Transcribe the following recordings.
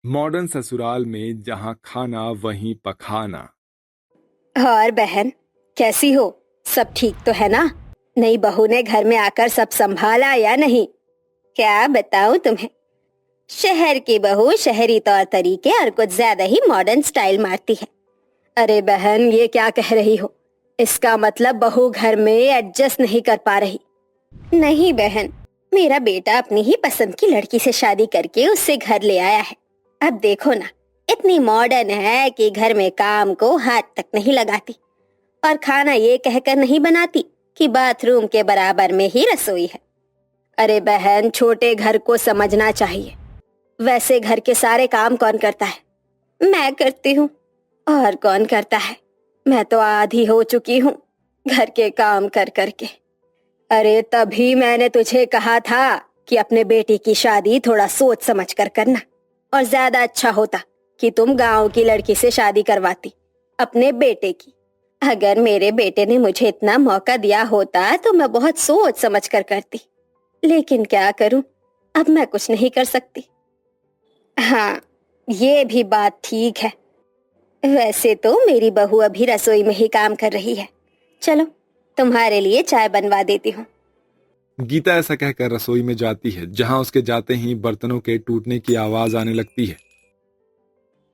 Modern ससुराल में जहाँ खाना वहीं पखाना। और बहन, कैसी हो? सब ठीक तो है ना? नई बहू ने घर में आकर सब संभाला या नहीं? क्या बताऊं तुम्हें, शहर की बहू शहरी तौर तरीके और कुछ ज्यादा ही मॉडर्न स्टाइल मारती है। अरे बहन, ये क्या कह रही हो? इसका मतलब बहू घर में एडजस्ट नहीं कर पा रही? नहीं बहन, मेरा बेटा अपनी ही पसंद की लड़की से शादी करके उससे घर ले आया है। अब देखो ना, इतनी मॉडर्न है कि घर में काम को हाथ तक नहीं लगाती और खाना ये कहकर नहीं बनाती कि बाथरूम के बराबर में ही रसोई है। अरे बहन, छोटे घर को समझना चाहिए। वैसे घर के सारे काम कौन करता है? मैं करती हूँ। और कौन करता है? मैं तो आधी हो चुकी हूँ घर के काम कर करके। अरे तभी मैंने तुझे कहा था कि अपने बेटी की शादी थोड़ा सोच समझ कर करना, और ज्यादा अच्छा होता कि तुम गांव की लड़की से शादी करवाती अपने बेटे की। अगर मेरे बेटे ने मुझे इतना मौका दिया होता तो मैं बहुत सोच समझ कर करती, लेकिन क्या करूं, अब मैं कुछ नहीं कर सकती। हाँ, ये भी बात ठीक है। वैसे तो मेरी बहू अभी रसोई में ही काम कर रही है। चलो, तुम्हारे लिए चाय बनवा देती हूँ। गीता ऐसा कहकर रसोई में जाती है, जहाँ उसके जाते ही बर्तनों के टूटने की आवाज आने लगती है।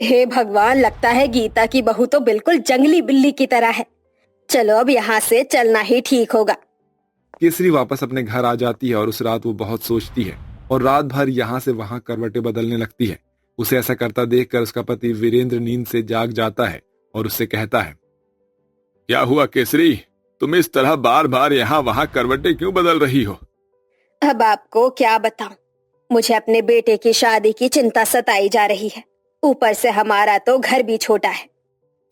हे भगवान, लगता है गीता की बहू तो बिल्कुल जंगली बिल्ली की तरह है। चलो, अब यहाँ से चलना ही ठीक होगा। केसरी वापस अपने घर आ जाती है और उस रात वो बहुत सोचती है और रात भर यहाँ से वहां करवटें बदलने लगती है। उसे ऐसा करता देखकर उसका पति वीरेंद्र नींद से जाग जाता है और उससे कहता है, क्या हुआ केसरी, तुम इस तरह बार बार यहाँ वहां करवटें क्यों बदल रही हो? अब आपको क्या बताऊं, मुझे अपने बेटे की शादी की चिंता सताई जा रही है। ऊपर से हमारा तो घर भी छोटा है।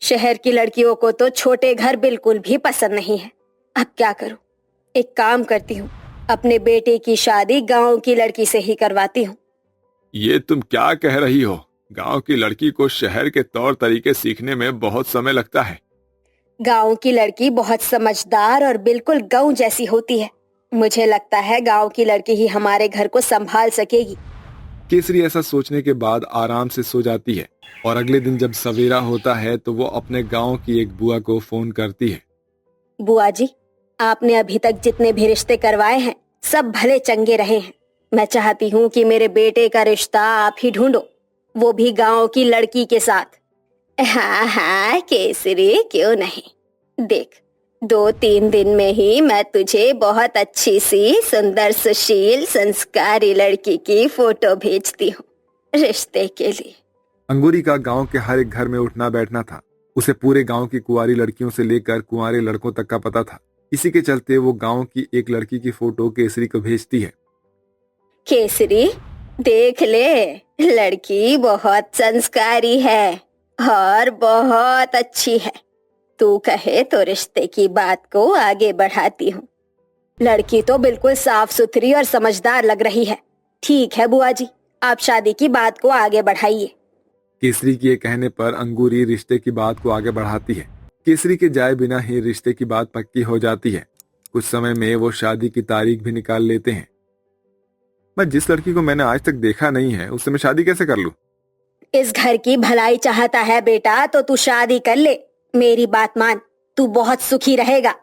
शहर की लड़कियों को तो छोटे घर बिल्कुल भी पसंद नहीं है। अब क्या करूं? एक काम करती हूँ, अपने बेटे की शादी गांव की लड़की से ही करवाती हूँ। ये तुम क्या कह रही हो? गांव की लड़की को शहर के तौर तरीके सीखने में बहुत समय लगता है। गांव की लड़की बहुत समझदार और बिल्कुल गऊ जैसी होती है। मुझे लगता है गांव की लड़की ही हमारे घर को संभाल सकेगी। केसरी ऐसा सोचने के बाद आराम से सो जाती है और अगले दिन जब सवेरा होता है तो वो अपने गांव की एक बुआ को फोन करती है। बुआ जी, आपने अभी तक जितने भी रिश्ते करवाए हैं सब भले चंगे रहे हैं। मैं चाहती हूँ कि मेरे बेटे का रिश्ता आप ही ढूंढो, वो भी गांव की लड़की के साथ। हाँ हाँ केसरी, क्यों नहीं। देख, 2-3 दिन में ही मैं तुझे बहुत अच्छी सी सुंदर सुशील संस्कारी लड़की की फोटो भेजती हूँ रिश्ते के लिए। अंगूरी का गांव के हर एक घर में उठना बैठना था। उसे पूरे गांव की कुंवारी लड़कियों से लेकर कुंवारे लड़कों तक का पता था। इसी के चलते वो गांव की एक लड़की की फोटो केसरी को भेजती है। केसरी, देख ले, लड़की बहुत संस्कारी है और बहुत अच्छी है। तू कहे तो रिश्ते की बात को आगे बढ़ाती हूँ। लड़की तो बिल्कुल साफ सुथरी और समझदार लग रही है। ठीक है बुआ जी, आप शादी की बात को आगे बढ़ाइए। केसरी के कहने पर अंगूरी रिश्ते की बात को आगे बढ़ाती है। केसरी के जाए बिना ही रिश्ते की बात पक्की हो जाती है। कुछ समय में वो शादी की तारीख भी निकाल लेते हैं। मैं जिस लड़की को मैंने आज तक देखा नहीं है उससे मैं शादी कैसे कर लूं? इस घर की भलाई चाहता है बेटा तो तू शादी कर ले। मेरी बात मान, तू बहुत सुखी रहेगा।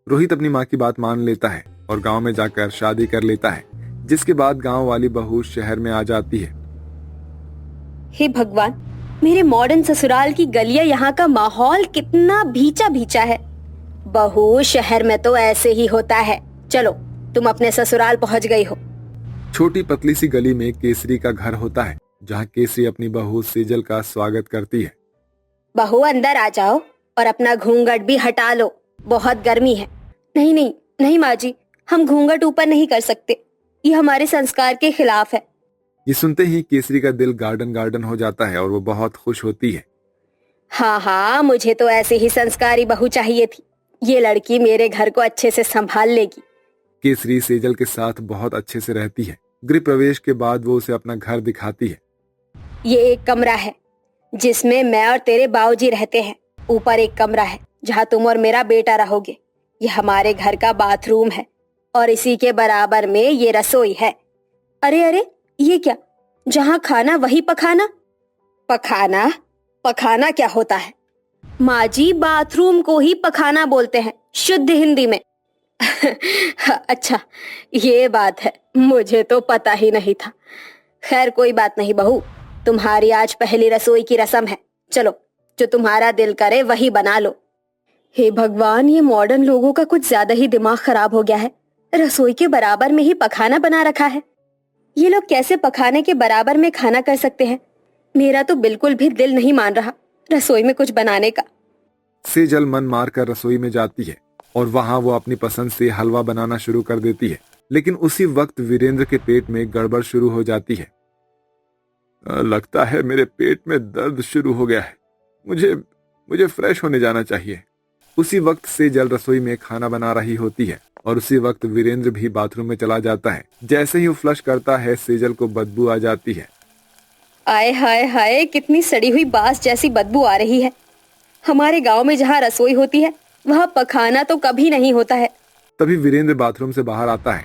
रोहित अपनी माँ की बात मान लेता है और गांव में जाकर शादी कर लेता है, जिसके बाद गांव वाली बहू शहर में आ जाती है। हे भगवान, मेरे मॉडर्न ससुराल की गलियां, यहाँ का माहौल कितना भीचा भीचा है। बहू शहर में तो ऐसे ही होता है। चलो, तुम अपने ससुराल पहुँच गई हो। छोटी पतली सी गली में केसरी का घर होता है, जहाँ केसरी अपनी बहू सेजल का स्वागत करती है। बहू, अंदर आ जाओ और अपना घूंघट भी हटा लो, बहुत गर्मी है। नहीं नहीं नहीं माँ जी, हम घूंघट ऊपर नहीं कर सकते, ये हमारे संस्कार के खिलाफ है। ये सुनते ही केसरी का दिल गार्डन गार्डन हो जाता है और वो बहुत खुश होती है। हाँ हाँ, मुझे तो ऐसे ही संस्कारी बहू चाहिए थी। ये लड़की मेरे घर को अच्छे से संभाल लेगी। केसरी सेजल के साथ बहुत अच्छे से रहती है। गृह प्रवेश के बाद वो उसे अपना घर दिखाती है। ये एक कमरा है जिसमें मैं और तेरे बाबूजी रहते हैं। ऊपर एक कमरा है जहाँ तुम और मेरा बेटा रहोगे। ये हमारे घर का बाथरूम है और इसी के बराबर में ये रसोई है। अरे अरे, ये क्या, जहाँ खाना वही पखाना? पखाना? पखाना क्या होता है? माँ जी, बाथरूम को ही पखाना बोलते हैं शुद्ध हिंदी में। अच्छा, ये बात है, मुझे तो पता ही नहीं था। खैर कोई बात नहीं बहू, तुम्हारी आज पहली रसोई की रस्म है। चलो, जो तुम्हारा दिल करे वही बना लो। हे भगवान, ये मॉडर्न लोगों का कुछ ज्यादा ही दिमाग खराब हो गया है। रसोई के बराबर में ही पखाना बना रखा है। ये लोग कैसे पखाने के बराबर में खाना कर सकते हैं? मेरा तो बिल्कुल भी दिल नहीं मान रहा रसोई में कुछ बनाने का। सेजल मन मार कर रसोई में जाती है और वहां वो अपनी पसंद से हलवा बनाना शुरू कर देती है। लेकिन उसी वक्त वीरेंद्र के पेट में गड़बड़ शुरू हो जाती है। लगता है मेरे पेट में दर्द शुरू हो गया है। मुझे मुझे फ्रेश होने जाना चाहिए। उसी वक्त सेजल रसोई में खाना बना रही होती है और उसी वक्त वीरेंद्र भी बाथरूम में चला जाता है। जैसे ही वो फ्लश करता है, सेजल को बदबू आ जाती है। आय हाय हाय, कितनी सड़ी हुई बांस जैसी बदबू आ रही है। हमारे गांव में जहाँ रसोई होती है वहाँ पखाना तो कभी नहीं होता है। तभी वीरेंद्र बाथरूम से बाहर आता है।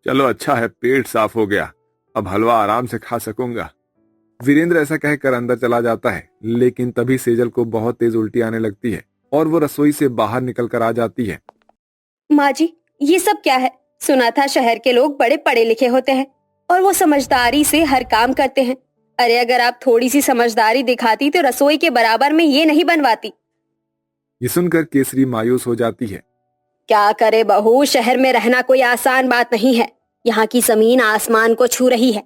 चलो अच्छा है, पेट साफ हो गया, अब हलवा आराम से खा सकूंगा। वीरेंद्र ऐसा कहकर अंदर चला जाता है, लेकिन तभी सेजल को बहुत तेज उल्टी आने लगती है और वो रसोई से बाहर निकल कर आ जाती है। माँ जी, ये सब क्या है? सुना था शहर के लोग बड़े पढ़े लिखे होते हैं और वो समझदारी से हर काम करते हैं। अरे अगर आप थोड़ी सी समझदारी दिखाती तो रसोई के बराबर में ये नहीं बनवाती। ये सुनकर केसरी मायूस हो जाती है। क्या करे बहू, शहर में रहना कोई आसान बात नहीं है। यहाँ की जमीन आसमान को छू रही है।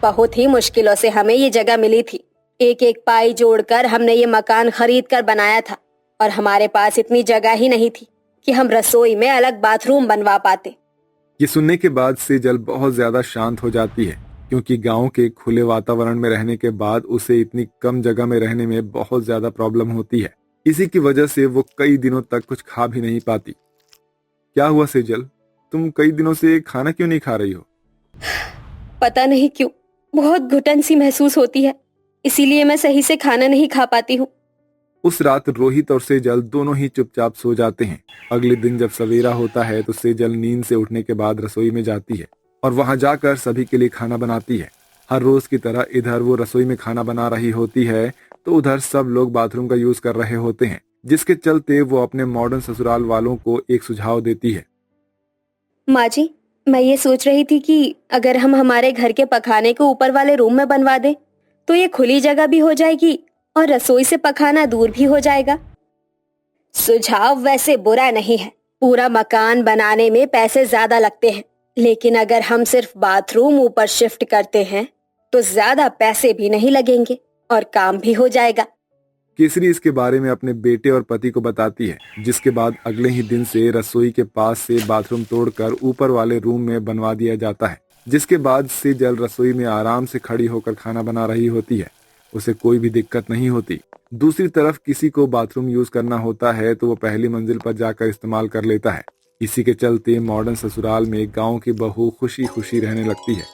बहुत ही मुश्किलों से हमें ये जगह मिली थी। एक एक पाई जोड़कर हमने ये मकान खरीद कर बनाया था और हमारे पास इतनी जगह ही नहीं थी कि हम रसोई में अलग बाथरूम बनवा पाते। ये सुनने के बाद सेजल बहुत ज्यादा शांत हो जाती है, क्योंकि गांव के खुले वातावरण में रहने के बाद उसे इतनी कम जगह में रहने में बहुत ज्यादा प्रॉब्लम होती है। इसी की वजह से वो कई दिनों तक कुछ खा भी नहीं पाती। क्या हुआ सेजल, तुम कई दिनों से खाना क्यों नहीं खा रही हो? पता नहीं क्यों, बहुत घुटन सी महसूस होती है, इसीलिए मैं सही से खाना नहीं खा पाती हूँ। उस रात रोहित और सेजल दोनों ही चुपचाप सो जाते हैं। अगले दिन जब सवेरा होता है तो सेजल नींद से उठने के बाद रसोई में जाती है और वहां जाकर सभी के लिए खाना बनाती है। हर रोज की तरह इधर वो रसोई में खाना बना रही होती है तो उधर सब लोग बाथरूम का यूज कर रहे होते हैं, जिसके चलते वो अपने मॉडर्न ससुराल वालों को एक सुझाव देती है। माँ जी, मैं ये सोच रही थी कि अगर हम हमारे घर के पखाने को ऊपर वाले रूम में बनवा दें तो ये खुली जगह भी हो जाएगी और रसोई से पखाना दूर भी हो जाएगा। सुझाव वैसे बुरा नहीं है। पूरा मकान बनाने में पैसे ज्यादा लगते हैं, लेकिन अगर हम सिर्फ बाथरूम ऊपर शिफ्ट करते हैं तो ज्यादा पैसे भी नहीं लगेंगे और काम भी हो जाएगा। केसरी इसके बारे में अपने बेटे और पति को बताती है, जिसके बाद अगले ही दिन से रसोई के पास से बाथरूम तोड़कर ऊपर वाले रूम में बनवा दिया जाता है। जिसके बाद सेजल रसोई में आराम से खड़ी होकर खाना बना रही होती है। उसे कोई भी दिक्कत नहीं होती। दूसरी तरफ किसी को बाथरूम यूज करना होता है तो वो पहली मंजिल पर जाकर इस्तेमाल कर लेता है। इसी के चलते मॉडर्न ससुराल में गांव की बहू खुशी खुशी रहने लगती है।